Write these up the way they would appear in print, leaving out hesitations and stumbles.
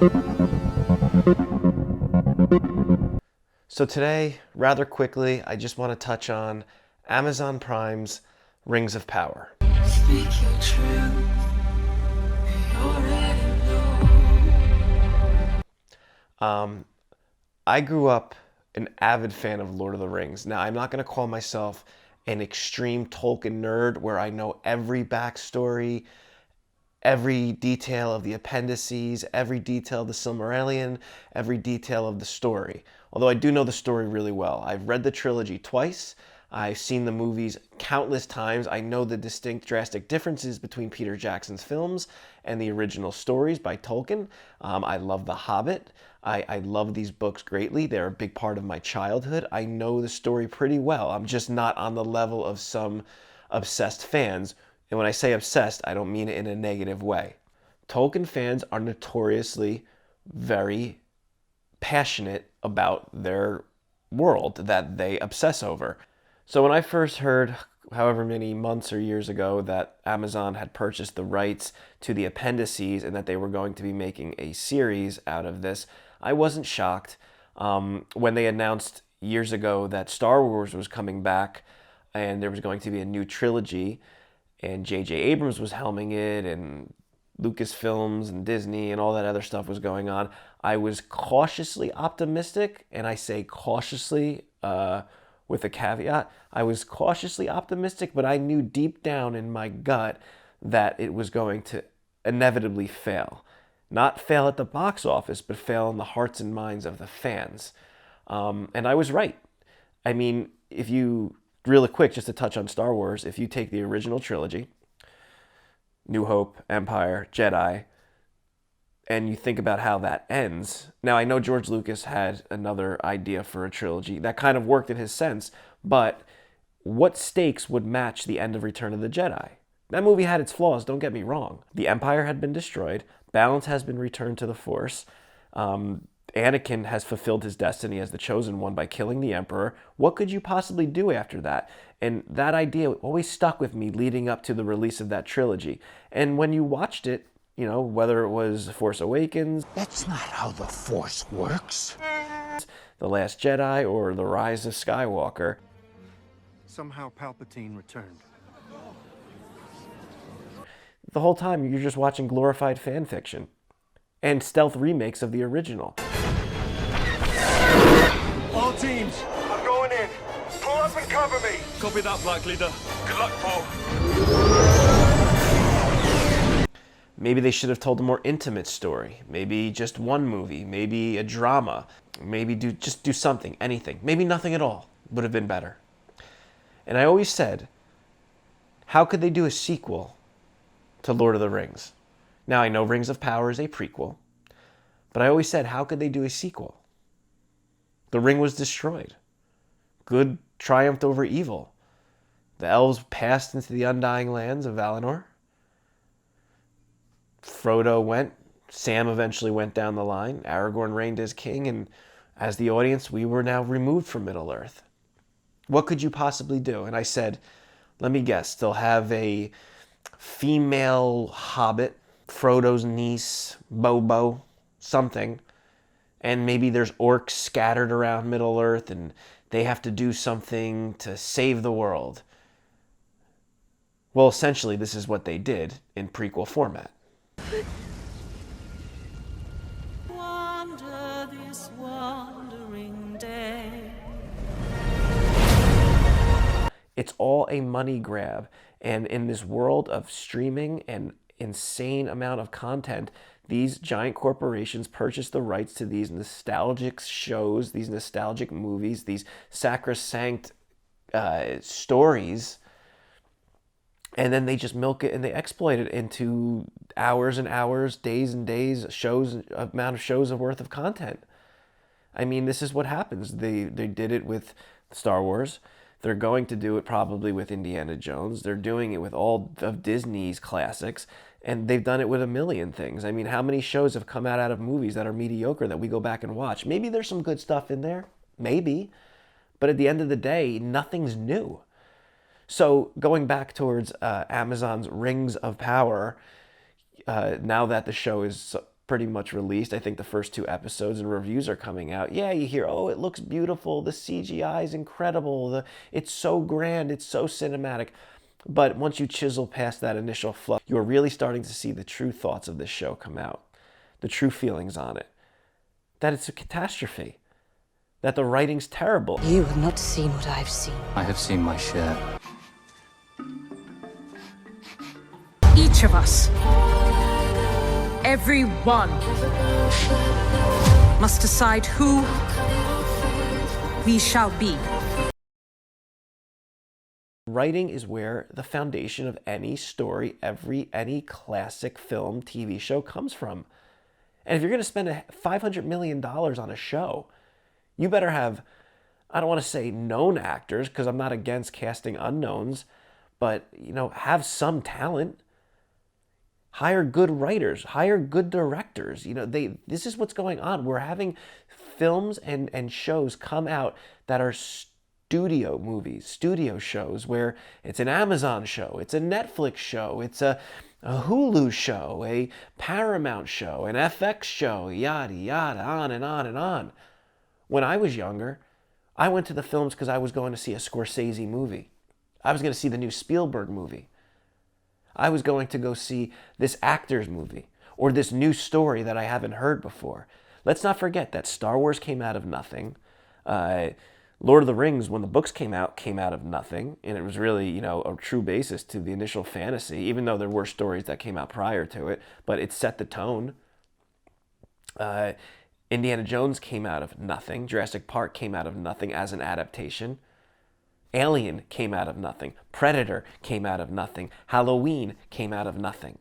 So today, rather quickly, I just want to touch on Amazon Prime's Rings of Power. Speak your truth. You already know. I grew up an avid fan of Lord of the Rings. Now, I'm not going to call myself an extreme Tolkien nerd where I know every backstory, every detail of the appendices, every detail of the Silmarillion, every detail of the story. Although I do know the story really well. I've read the trilogy twice. I've seen the movies countless times. I know the distinct, drastic differences between Peter Jackson's films and the original stories by Tolkien. I love The Hobbit. I love these books greatly. They're a big part of my childhood. I know the story pretty well. I'm just not on the level of some obsessed fans. And when I say obsessed, I don't mean it in a negative way. Tolkien fans are notoriously very passionate about their world that they obsess over. So when I first heard, however many months or years ago, that Amazon had purchased the rights to the appendices and that they were going to be making a series out of this, I wasn't shocked. When they announced years ago that Star Wars was coming back and there was going to be a new trilogy, and J.J. Abrams was helming it, and Lucasfilms and Disney and all that other stuff was going on, I was cautiously optimistic, and I say cautiously with a caveat. I was cautiously optimistic, but I knew deep down in my gut that it was going to inevitably fail. Not fail at the box office, but fail in the hearts and minds of the fans. And I was right. I mean, if you, really quick, just to touch on Star Wars, if you take the original trilogy, New Hope, Empire, Jedi, and you think about how that ends. Now, I know George Lucas had another idea for a trilogy that kind of worked in his sense, but what stakes would match the end of Return of the Jedi? That movie had its flaws, don't get me wrong. The Empire had been destroyed, balance has been returned to the Force, Anakin has fulfilled his destiny as the chosen one by killing the Emperor. What could you possibly do after that? And that idea always stuck with me leading up to the release of that trilogy. And when you watched it, you know, whether it was Force Awakens, That's not how the Force works. The Last Jedi, or The Rise of Skywalker, Somehow Palpatine returned. the whole time you're just watching glorified fan fiction and stealth remakes of the original. All teams, I'm going in. Pull up and cover me. Copy that, Black Leader. Good luck, Paul. Maybe they should have told a more intimate story. Maybe just one movie. Maybe a drama. Maybe just do something, anything. Maybe nothing at all would have been better. And I always said, how could they do a sequel to Lord of the Rings? Now, I know Rings of Power is a prequel, but I always said, how could they do a sequel? The ring was destroyed. Good triumphed over evil. The elves passed into the undying lands of Valinor. Frodo went. Sam eventually went down the line. Aragorn reigned as king, and as the audience, we were now removed from Middle-earth. What could you possibly do? And I said, let me guess, they'll have a female hobbit, Frodo's niece, Bobo, something, and maybe there's orcs scattered around Middle-earth, and they have to do something to save the world. Well, essentially, this is what they did in prequel format. Wander this wandering day. It's all a money grab. And in this world of streaming and insane amount of content, these giant corporations purchase the rights to these nostalgic shows, these nostalgic movies, these sacrosanct stories, and then they just milk it and they exploit it into hours and hours, days and days, amount of shows worth of content. I mean, this is what happens. They did it with Star Wars. They're going to do it probably with Indiana Jones. They're doing it with all of Disney's classics, and they've done it with a million things. I mean, how many shows have come out of movies that are mediocre that we go back and watch? Maybe there's some good stuff in there, maybe, but at the end of the day, nothing's new. So going back towards Amazon's Rings of Power, now that the show is pretty much released. I think the first 2 episodes and reviews are coming out. Yeah, you hear, oh, it looks beautiful. The CGI is incredible. It's so grand. It's so cinematic. But once you chisel past that initial fluff, you're really starting to see the true thoughts of this show come out, the true feelings on it, that it's a catastrophe, that the writing's terrible. You have not seen what I've seen. I have seen my share. Each of us, every one, must decide who we shall be. Writing is where the foundation of any story, any classic film, TV show comes from. And if you're going to spend $500 million on a show, you better have, I don't want to say known actors, because I'm not against casting unknowns, but, have some talent. Hire good writers, hire good directors. This is what's going on. We're having films and shows come out that are studio movies, studio shows, where it's an Amazon show, it's a Netflix show, it's a Hulu show, a Paramount show, an FX show, yada, yada, on and on and on. When I was younger, I went to the films because I was going to see a Scorsese movie. I was going to see the new Spielberg movie. I was going to go see this actor's movie or this new story that I haven't heard before. Let's not forget that Star Wars came out of nothing. Lord of the Rings, when the books came out of nothing. And it was really, a true basis to the initial fantasy, even though there were stories that came out prior to it. But it set the tone. Indiana Jones came out of nothing. Jurassic Park came out of nothing as an adaptation. Alien came out of nothing. Predator came out of nothing. Halloween came out of nothing.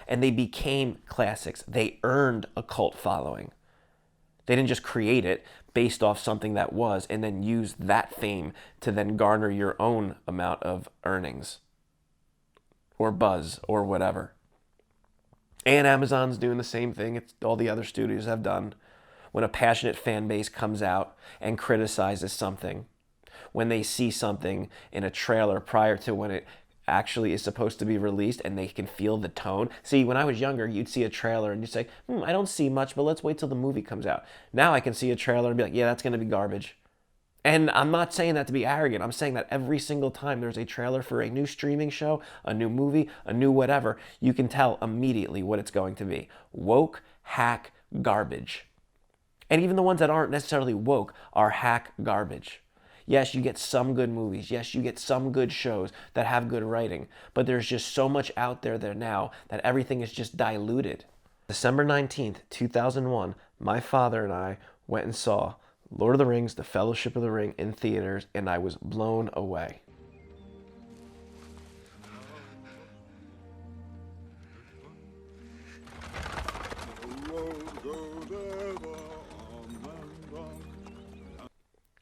And they became classics. They earned a cult following. They didn't just create it based off something that was and then use that fame to then garner your own amount of earnings or buzz or whatever. And Amazon's doing the same thing all the other studios have done. When a passionate fan base comes out and criticizes something, when they see something in a trailer prior to when it actually is supposed to be released and they can feel the tone. See, when I was younger, you'd see a trailer and you'd say, I don't see much, but let's wait till the movie comes out. Now I can see a trailer and be like, yeah, that's going to be garbage. And I'm not saying that to be arrogant. I'm saying that every single time there's a trailer for a new streaming show, a new movie, a new whatever, you can tell immediately what it's going to be. Woke, hack, garbage. And even the ones that aren't necessarily woke are hack garbage. Yes, you get some good movies. Yes, you get some good shows that have good writing. But there's just so much out there now that everything is just diluted. December 19th, 2001, my father and I went and saw Lord of the Rings, The Fellowship of the Ring in theaters, and I was blown away.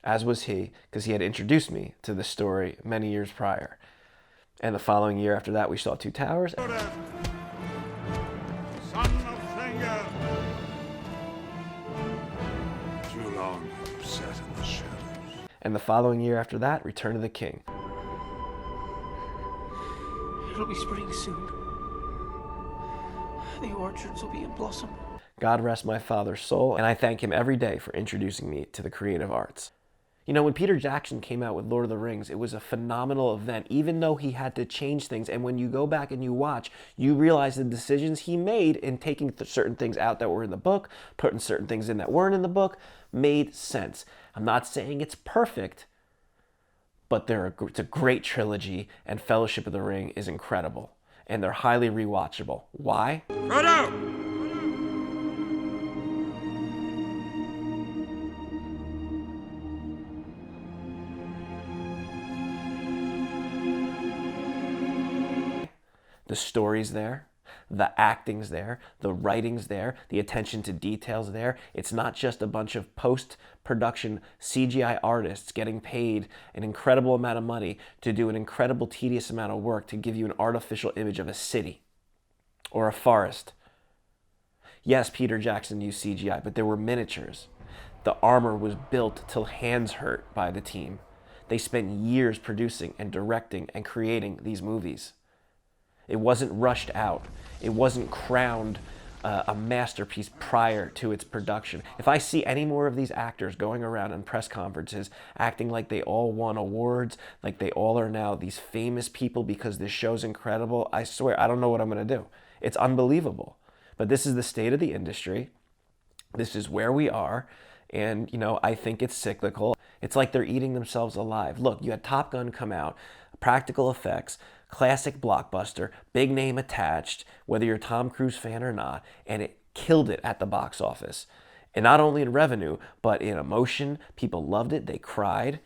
As was he, because he had introduced me to this story many years prior. And the following year after that, we saw Two Towers. Son of Finger. Too long you've sat in the shadows. And the following year after that, Return of the King. It'll be spring soon. The orchards will be in blossom. God rest my father's soul, and I thank him every day for introducing me to the creative arts. When Peter Jackson came out with Lord of the Rings, it was a phenomenal event, even though he had to change things. And when you go back and you watch, you realize the decisions he made in taking certain things out that were in the book, putting certain things in that weren't in the book, made sense. I'm not saying it's perfect, but it's a great trilogy, and Fellowship of the Ring is incredible. And they're highly rewatchable. Why? Frodo! The story's there, the acting's there, the writing's there, the attention to detail's there. It's not just a bunch of post-production CGI artists getting paid an incredible amount of money to do an incredible tedious amount of work to give you an artificial image of a city or a forest. Yes, Peter Jackson used CGI, but there were miniatures. The armor was built till hands hurt by the team. They spent years producing and directing and creating these movies. It wasn't rushed out. It wasn't crowned a masterpiece prior to its production. If I see any more of these actors going around in press conferences acting like they all won awards, like they all are now these famous people because this show's incredible, I swear, I don't know what I'm going to do. It's unbelievable. But this is the state of the industry. This is where we are. And, you know, I think it's cyclical. It's like they're eating themselves alive. Look, you had Top Gun come out, practical effects, classic blockbuster, big name attached, whether you're a Tom Cruise fan or not, and it killed it at the box office. And not only in revenue, but in emotion. People loved it. They cried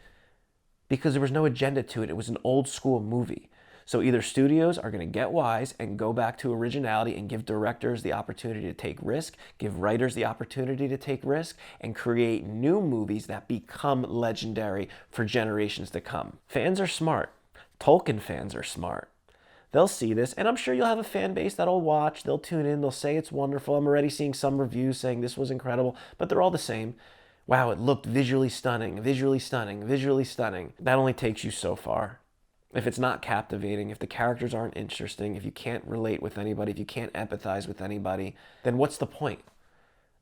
because there was no agenda to it. It was an old school movie. So either studios are going to get wise and go back to originality and give directors the opportunity to take risk, give writers the opportunity to take risk, and create new movies that become legendary for generations to come. Fans are smart. Tolkien fans are smart. They'll see this, and I'm sure you'll have a fan base that'll watch, they'll tune in, they'll say it's wonderful. I'm already seeing some reviews saying this was incredible, but they're all the same. Wow, it looked visually stunning, visually stunning, visually stunning. That only takes you so far. If it's not captivating, if the characters aren't interesting, if you can't relate with anybody, if you can't empathize with anybody, then what's the point?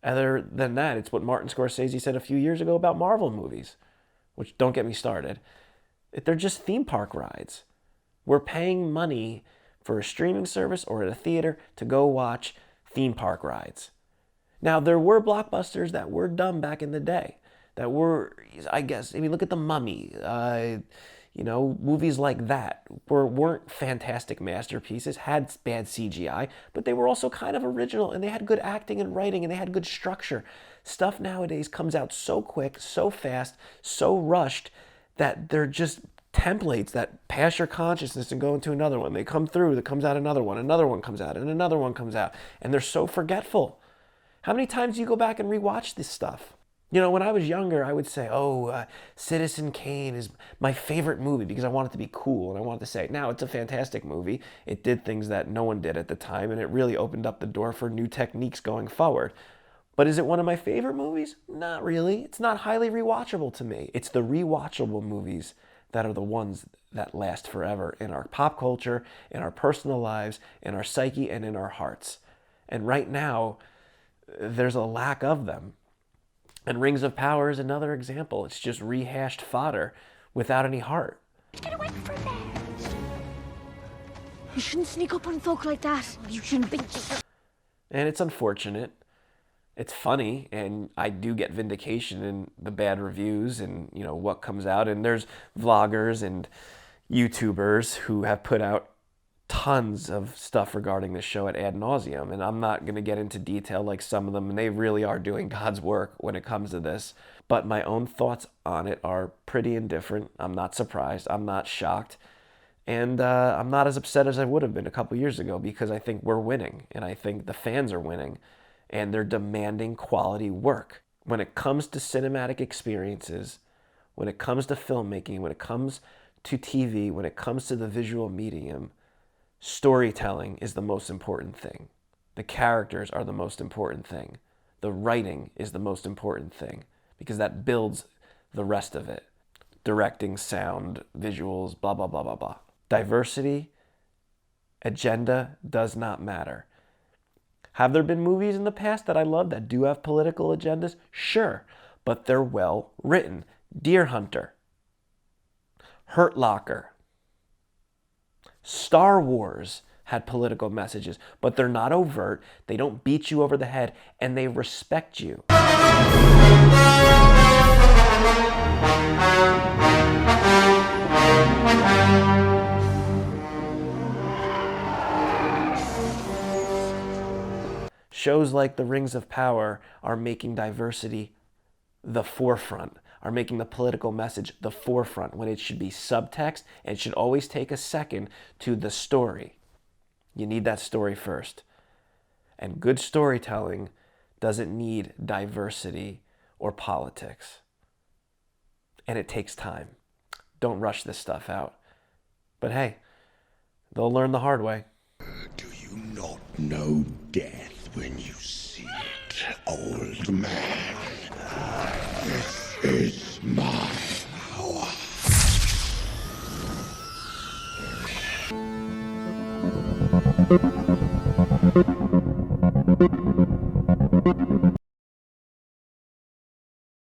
Other than that, it's what Martin Scorsese said a few years ago about Marvel movies, which don't get me started. They're just theme park rides. We're paying money for a streaming service or at a theater to go watch theme park rides. Now, there were blockbusters that were dumb back in the day. That were, I guess, I mean, look at The Mummy. Movies like that weren't fantastic masterpieces, had bad CGI, but they were also kind of original, and they had good acting and writing, and they had good structure. Stuff nowadays comes out so quick, so fast, so rushed, that they're just templates that pass your consciousness and go into another one. They come through, there comes out another one comes out, and another one comes out, and they're so forgetful. How many times do you go back and rewatch this stuff? You know, when I was younger, I would say, Citizen Kane is my favorite movie because I want it to be cool, and I wanted to say, now it's a fantastic movie. It did things that no one did at the time, and it really opened up the door for new techniques going forward. But is it one of my favorite movies? Not really. It's not highly rewatchable to me. It's the rewatchable movies that are the ones that last forever in our pop culture, in our personal lives, in our psyche, and in our hearts. And right now, there's a lack of them. And Rings of Power is another example. It's just rehashed fodder without any heart. Get away from there! You shouldn't sneak up on folk like that. You shouldn't be. And it's unfortunate. It's funny, and I do get vindication in the bad reviews and, you know, what comes out. And there's vloggers and YouTubers who have put out tons of stuff regarding this show ad nauseum, and I'm not going to get into detail like some of them, and they really are doing God's work when it comes to this. But my own thoughts on it are pretty indifferent. I'm not surprised. I'm not shocked. And I'm not as upset as I would have been a couple years ago because I think we're winning, and I think the fans are winning, and they're demanding quality work. When it comes to cinematic experiences, when it comes to filmmaking, when it comes to TV, when it comes to the visual medium, storytelling is the most important thing. The characters are the most important thing. The writing is the most important thing because that builds the rest of it. Directing, sound, visuals, blah, blah, blah, blah, blah. Diversity, agenda does not matter. Have there been movies in the past that I love that do have political agendas? Sure, but they're well written. Deer Hunter, Hurt Locker, Star Wars had political messages, but they're not overt, they don't beat you over the head, and they respect you. Shows like The Rings of Power are making diversity the forefront, are making the political message the forefront when it should be subtext and it should always take a second to the story. You need that story first. And good storytelling doesn't need diversity or politics. And it takes time. Don't rush this stuff out. But hey, they'll learn the hard way. Do you not know death when you see it, old man? This is my power. Bye.